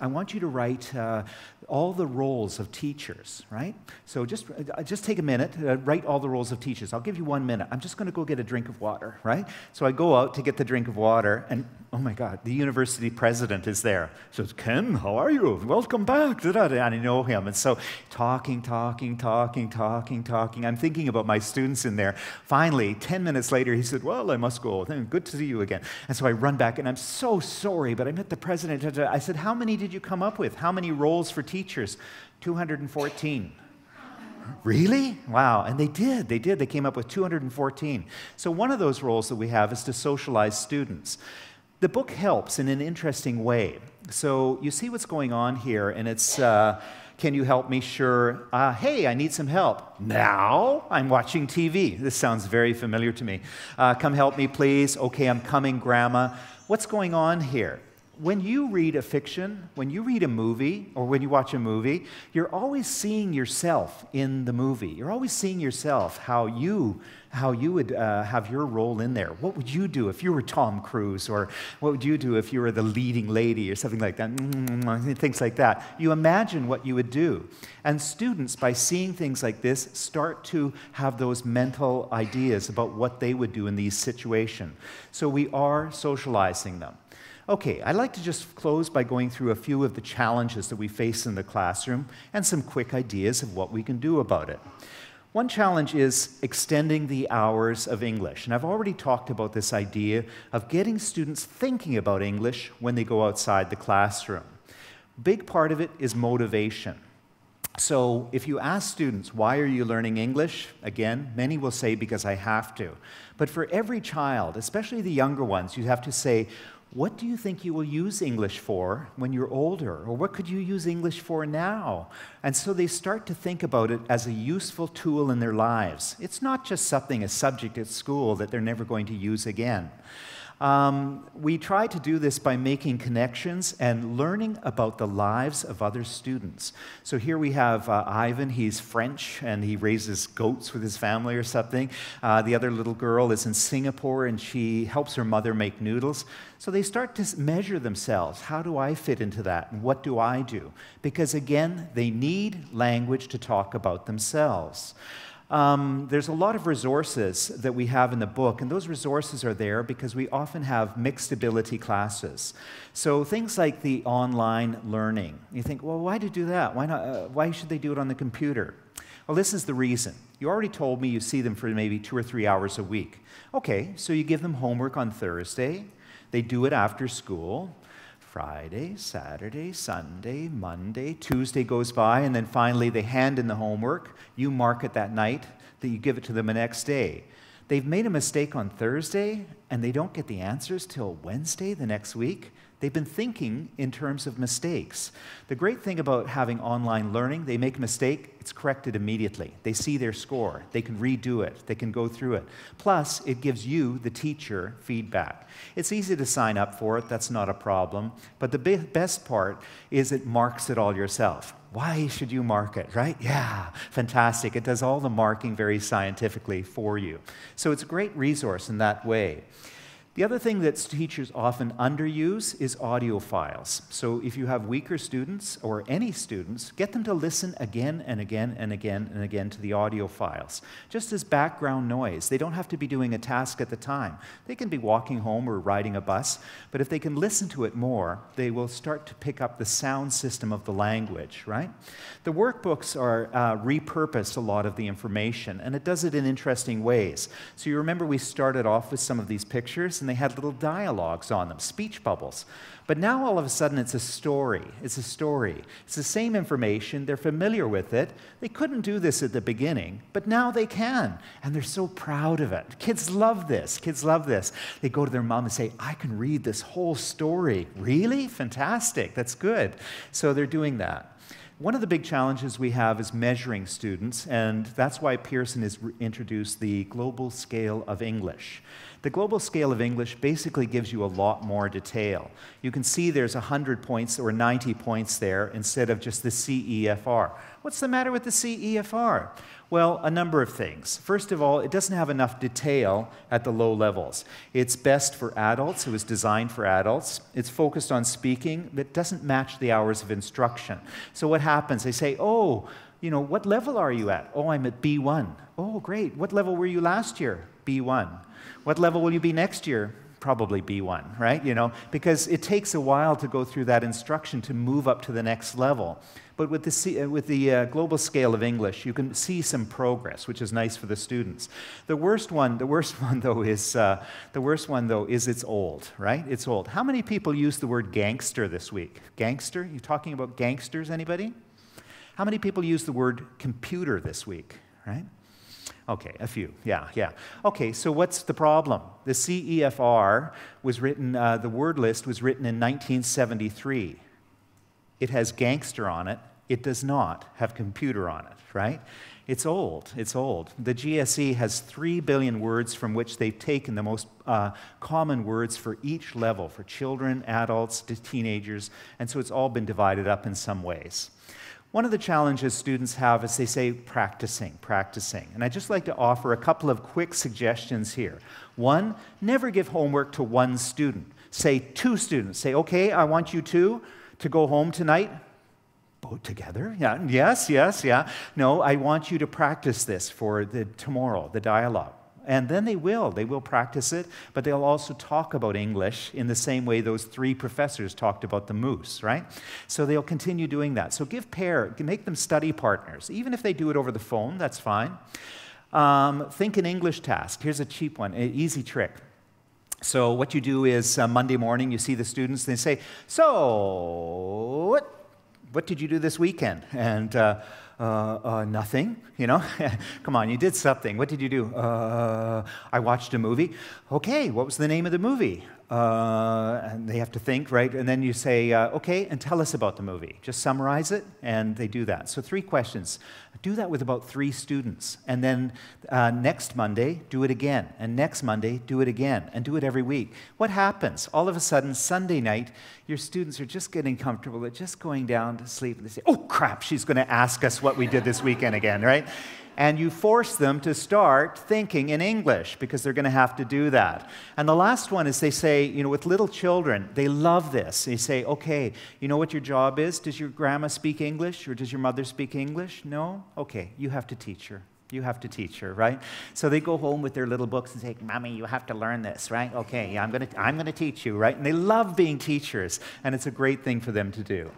all the roles of teachers, right? So just take a minute, write all the roles of teachers. I'll give you 1 minute. I'm just going to go get a drink of water, right? So I go out to get the drink of water, and oh my God, the university president is there. So it's, Ken, how are you? Welcome back. And I know him. And so talking. I'm thinking about my students in there. Finally, 10 minutes later, he said, well, I must go. Good to see you again. And so I run back, and I'm so sorry, but I met the president. I said, how many did you come up with? How many roles for teachers? 214. Really? Wow. And they did. They came up with 214. So one of those roles that we have is to socialize students. The book helps in an interesting way. So you see what's going on here, and it's, can you help me? Sure. Hey, I need some help. Now I'm watching TV. This sounds very familiar to me. Come help me, please. Okay, I'm coming, Grandma. What's going on here? When you read a fiction, when you read a movie, or when you watch a movie, you're always seeing yourself in the movie. You're always seeing yourself, how you would have your role in there. What would you do if you were Tom Cruise? Or what would you do if you were the leading lady or something like that? Things like that. You imagine what you would do. And students, by seeing things like this, start to have those mental ideas about what they would do in these situations. So we are socializing them. Okay, I'd like to just close by going through a few of the challenges that we face in the classroom and some quick ideas of what we can do about it. One challenge is extending the hours of English. And I've already talked about this idea of getting students thinking about English when they go outside the classroom. A big part of it is motivation. So if you ask students, why are you learning English? Again, many will say, because I have to. But for every child, especially the younger ones, you have to say, what do you think you will use English for when you're older? Or what could you use English for now? And so they start to think about it as a useful tool in their lives. It's not just something, a subject at school that they're never going to use again. We try to do this by making connections and learning about the lives of other students. So here we have Ivan. He's French, and he raises goats with his family or something. The other little girl is in Singapore, and she helps her mother make noodles. So they start to measure themselves. How do I fit into that? And what do I do? Because again, they need language to talk about themselves. There's a lot of resources that we have in the book, and those resources are there because we often have mixed ability classes. So things like the online learning. You think, well, why do that? Why not? Why should they do it on the computer? Well, this is the reason. You already told me you see them for maybe 2 or 3 hours a week. Okay, so you give them homework on Thursday. They do it after school. Friday, Saturday, Sunday, Monday, Tuesday goes by, and then finally they hand in the homework. You mark it that night, that you give it to them the next day. They've made a mistake on Thursday, and they don't get the answers till Wednesday the next week. They've been thinking in terms of mistakes. The great thing about having online learning, they make a mistake, it's corrected immediately. They see their score. They can redo it. They can go through it. Plus, it gives you, the teacher, feedback. It's easy to sign up for it. That's not a problem. But the best part is it marks it all yourself. Why should you mark it, right? Yeah, fantastic. It does all the marking very scientifically for you. So it's a great resource in that way. The other thing that teachers often underuse is audio files. So if you have weaker students or any students, get them to listen again and again and again and again to the audio files, just as background noise. They don't have to be doing a task at the time. They can be walking home or riding a bus, but if they can listen to it more, they will start to pick up the sound system of the language, right? The workbooks are repurposed a lot of the information, and it does it in interesting ways. So you remember we started off with some of these pictures, and they had little dialogues on them, speech bubbles. But now all of a sudden it's a story. It's a story. It's the same information. They're familiar with it. They couldn't do this at the beginning, but now they can. And they're so proud of it. Kids love this. Kids love this. They go to their mom and say, I can read this whole story. Really? Fantastic. That's good. So they're doing that. One of the big challenges we have is measuring students, and that's why Pearson has introduced the global scale of English. The global scale of English basically gives you a lot more detail. You can see there's 100 points or 90 points there instead of just the CEFR. What's the matter with the CEFR? Well, a number of things. First of all, it doesn't have enough detail at the low levels. It's best for adults. It was designed for adults. It's focused on speaking, but it doesn't match the hours of instruction. So what happens? They say, oh, you know, what level are you at? Oh, I'm at B1. Oh, great. What level were you last year? B1. What level will you be next year? Probably B1, right? You know, because it takes a while to go through that instruction to move up to the next level. But with the global scale of English, you can see some progress, which is nice for the students. The worst one though is it's old, right? It's old. How many people use the word gangster this week? Gangster? You talking about gangsters? Anybody? How many people use the word computer this week? Right? Okay, a few. Yeah. Okay, so what's the problem? The CEFR was written. The word list was written in 1973. It has gangster on it. It does not have computer on it, right? It's old. It's old. The GSE has 3 billion words from which they've taken the most common words for each level, for children, adults, to teenagers, and so it's all been divided up in some ways. One of the challenges students have is they say practicing. And I'd just like to offer a couple of quick suggestions here. One, never give homework to one student. Say 2 students. Say, okay, I want you two to go home tonight. Both together? Yeah. Yes, yeah. No, I want you to practice this for tomorrow, the dialogue. And then they will practice it, but they'll also talk about English in the same way those 3 professors talked about the moose, right? So they'll continue doing that. So make them study partners. Even if they do it over the phone, that's fine. Think an English task. Here's a cheap one, an easy trick. So what you do is Monday morning, you see the students, they say, so what did you do this weekend? And nothing, you know. Come on, you did something. What did you do? I watched a movie. Okay, what was the name of the movie? And they have to think, right? And then you say, okay, and tell us about the movie. Just summarize it, and they do that. So 3 questions. Do that with about 3 students. And then next Monday, do it again. And next Monday, do it again. And do it every week. What happens? All of a sudden, Sunday night, your students are just getting comfortable. They're just going down to sleep. And they say, oh, crap, she's going to ask us what we did this weekend again, right? And you force them to start thinking in English because they're going to have to do that. And the last one is they say, you know, with little children, they love this. They say, okay, you know what your job is? Does your grandma speak English or does your mother speak English? No? Okay, you have to teach her. You have to teach her, right? So they go home with their little books and say, Mommy, you have to learn this, right? Okay, yeah, I'm gonna teach you, right? And they love being teachers, and it's a great thing for them to do.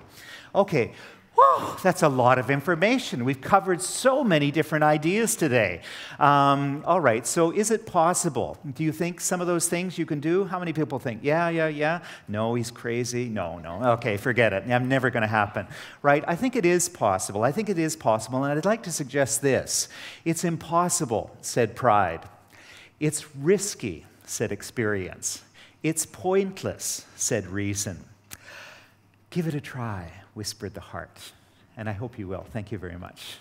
Okay. Whew, that's a lot of information. We've covered so many different ideas today. All right, so is it possible? Do you think some of those things you can do? How many people think, yeah? No, he's crazy. No. Okay, forget it. I'm never going to happen. Right? I think it is possible. And I'd like to suggest this. It's impossible, said pride. It's risky, said experience. It's pointless, said reason. Give it a try, whispered the heart. And I hope you will. Thank you very much.